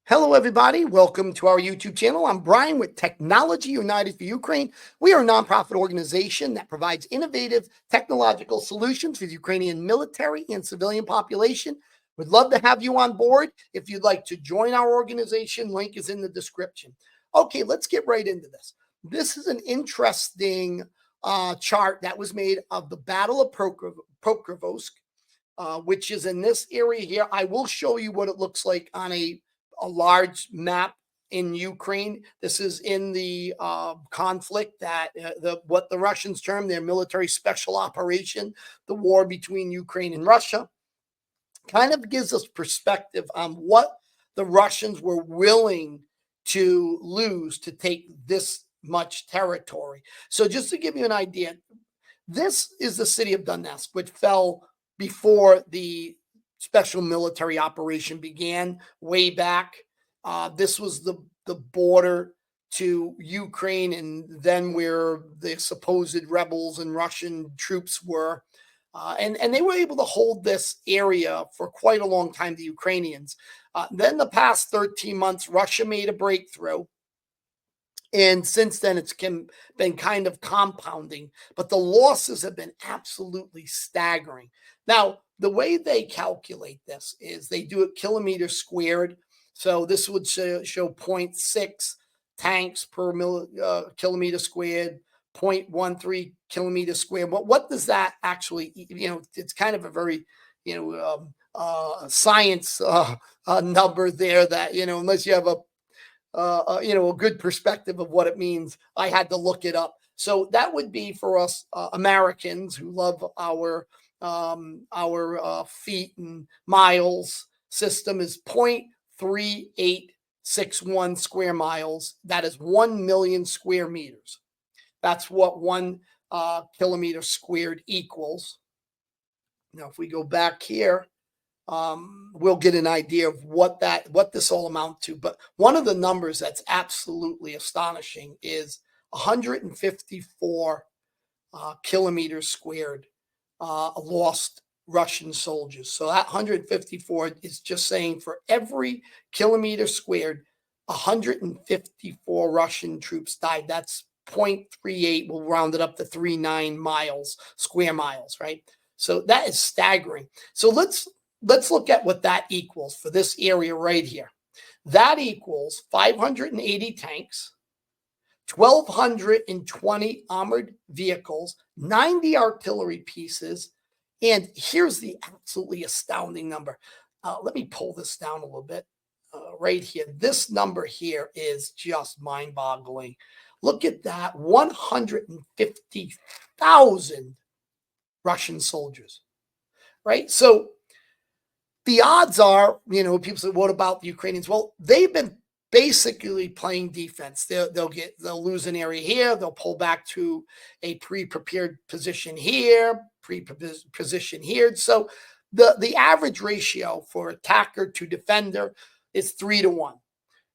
Hello, everybody. Welcome to our YouTube channel. I'm Brian with Technology United for Ukraine. We are a nonprofit organization that provides innovative technological solutions for the Ukrainian military and civilian population. We'd love to have you on board. If you'd like to join our organization, link is in the description. Okay, let's get right into this. This is an interesting chart that was made of the Battle of Pokrovsk, which is in this area here. I will show you what it looks like on a large map in Ukraine. This is in the conflict that what the Russians term their military special operation, the war between Ukraine and Russia. Kind of gives us perspective on what the Russians were willing to lose to take this much territory. So just to give you an idea, this is the city of Donetsk, which fell before the special military operation began way back. This was the border to Ukraine, and then where the supposed rebels and Russian troops were. And they were able to hold this area for quite a long time, the Ukrainians. Then the past 13 months, Russia made a breakthrough. And since then, it's been kind of compounding, but the losses have been absolutely staggering. Now, the way they calculate this is they do it kilometers squared. So this would show 0.6 tanks per kilometer squared, 0.13 kilometers squared. But what does that actually, it's kind of a very, science number there that, unless you have a good perspective of what it means, I had to look it up. So that would be for us Americans who love our feet and miles system is 0.3861 square miles. That is 1 million square meters. That's what 1 kilometer squared equals. Now, if we go back here, we'll get an idea of what this all amount to. But one of the numbers that's absolutely astonishing is 154 kilometers squared lost Russian soldiers. So that 154 is just saying for every kilometer squared, 154 Russian troops died. That's 0.38. We'll round it up to 39 miles, square miles, right? So that is staggering. So let's look at what that equals for this area right here. That equals 580 tanks, 1,220 armored vehicles, 90 artillery pieces, and here's the absolutely astounding number. Let me pull this down a little bit right here. This number here is just mind-boggling. Look at that, 150,000 Russian soldiers, right? So the odds are, people say, what about the Ukrainians? Well, they've been basically playing defense. They'll lose an area here. They'll pull back to a pre-prepared position here, position here. So the average ratio for attacker to defender is 3-1.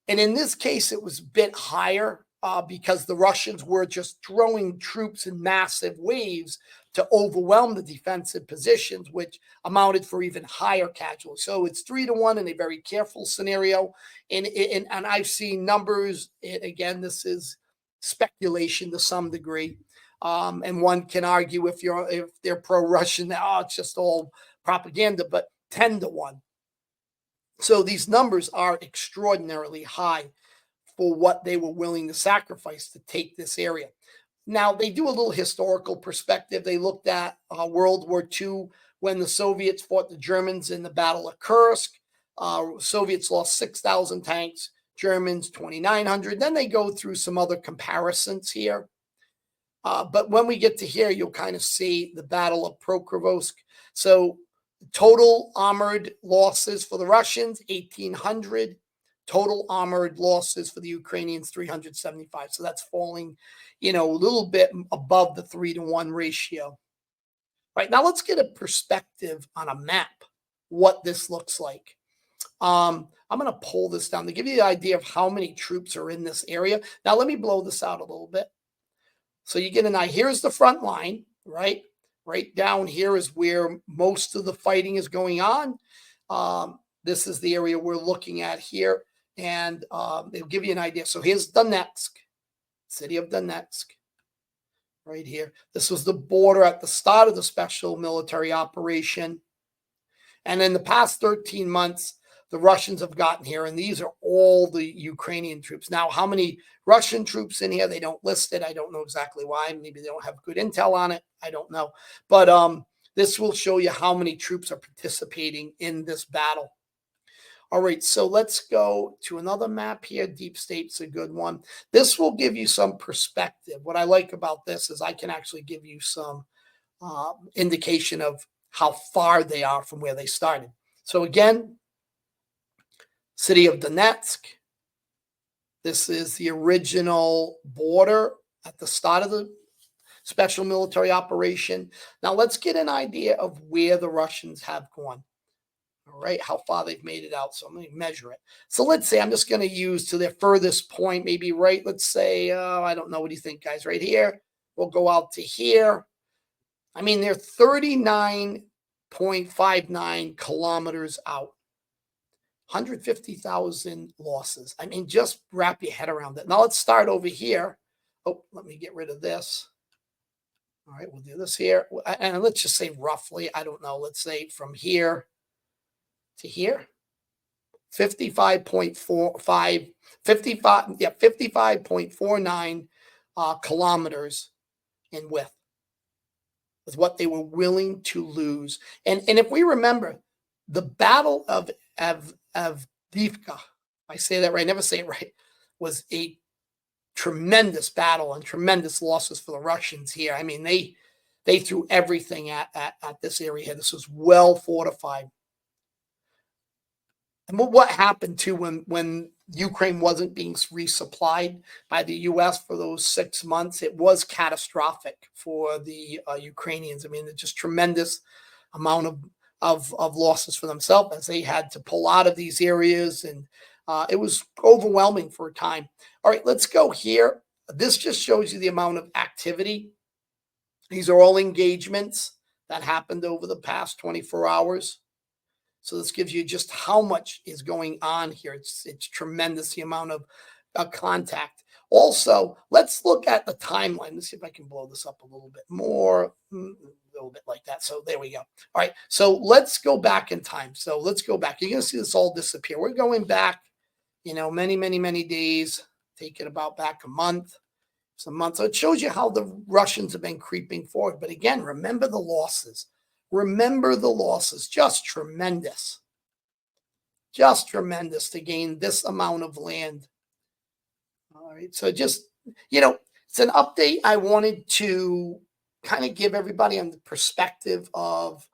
And in this case, it was a bit higher because the Russians were just throwing troops in massive waves to overwhelm the defensive positions, which amounted for even higher casualties. So it's 3-1 in a very careful scenario. And I've seen numbers. Again, this is speculation to some degree. And one can argue if they're pro-Russian, it's just all propaganda, but 10-1. So these numbers are extraordinarily high for what they were willing to sacrifice to take this area. Now, they do a little historical perspective. They looked at World War II when the Soviets fought the Germans in the Battle of Kursk. Soviets lost 6,000 tanks, Germans 2,900. Then they go through some other comparisons here. But when we get to here, you'll kind of see the Battle of Pokrovsk. So total armored losses for the Russians, 1,800. Total armored losses for the Ukrainians, 375. So that's falling, a little bit above the 3-1 ratio. Right, now let's get a perspective on a map, what this looks like. I'm going to pull this down to give you the idea of how many troops are in this area. Now, let me blow this out a little bit. So you get an idea. Here's the front line, right? Right down here is where most of the fighting is going on. This is the area we're looking at here. and it'll give you an idea. So here's Donetsk, city of Donetsk, right here. This was the border at the start of the special military operation. And in the past 13 months, the Russians have gotten here, and these are all the Ukrainian troops. Now, how many Russian troops in here? They don't list it. I don't know exactly why. Maybe they don't have good intel on it. I don't know. But this will show you how many troops are participating in this battle. All right, so let's go to another map here. Deep State's a good one. This will give you some perspective. What I like about this is I can actually give you some indication of how far they are from where they started. So again, city of Donetsk. This is the original border at the start of the special military operation. Now let's get an idea of where the Russians have gone. All right, how far they've made it out. So I'm going to measure it. So let's say I'm just going to use to their furthest point, maybe right, let's say, I don't know, what do you think, guys? Right here. We'll go out to here. I mean, they're 39.59 kilometers out. 150,000 losses. I mean, just wrap your head around it. Now let's start over here. Oh, let me get rid of this. All right, we'll do this here. And let's just say roughly, I don't know, let's say from here to here, 55.49 kilometers in width is what they were willing to lose. And if we remember, the Battle of Avdiivka, I say that right, I never say it right, was a tremendous battle and tremendous losses for the Russians here. I mean, they threw everything at this area. This was well fortified. And what happened too when Ukraine wasn't being resupplied by the U.S. for those 6 months, it was catastrophic for the Ukrainians. I mean, it's just tremendous amount of losses for themselves as they had to pull out of these areas, and it was overwhelming for a time. All right, let's go here. This just shows you the amount of activity. These are all engagements that happened over the past 24 hours. So this gives you just how much is going on here. It's tremendous, the amount of contact. Also, let's look at the timeline. Let's see if I can blow this up a little bit more, a little bit like that. So there we go. All right, so let's go back in time. So let's go back. You're going to see this all disappear. We're going back, many, many, many days, taking about back a month. So it shows you how the Russians have been creeping forward. But again, remember the losses. Remember the losses. Just tremendous. Just tremendous to gain this amount of land. All right. So just, it's an update I wanted to kind of give everybody on the perspective of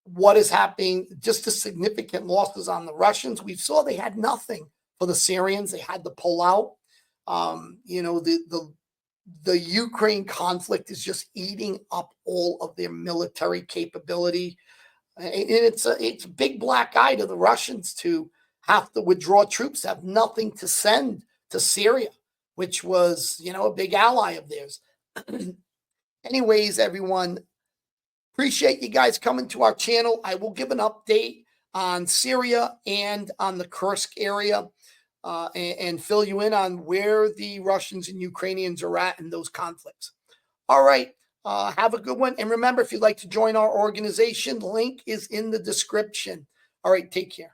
what is happening, just the significant losses on the Russians. We saw they had nothing for the Syrians. They had to pull out. The Ukraine conflict is just eating up all of their military capability. And it's a big black eye to the Russians to have to withdraw troops, have nothing to send to Syria, which was, a big ally of theirs. Anyways, everyone, appreciate you guys coming to our channel. I will give an update on Syria and on the Kursk area. And fill you in on where the Russians and Ukrainians are at in those conflicts. All right. Have a good one. And remember, if you'd like to join our organization, the link is in the description. All right. Take care.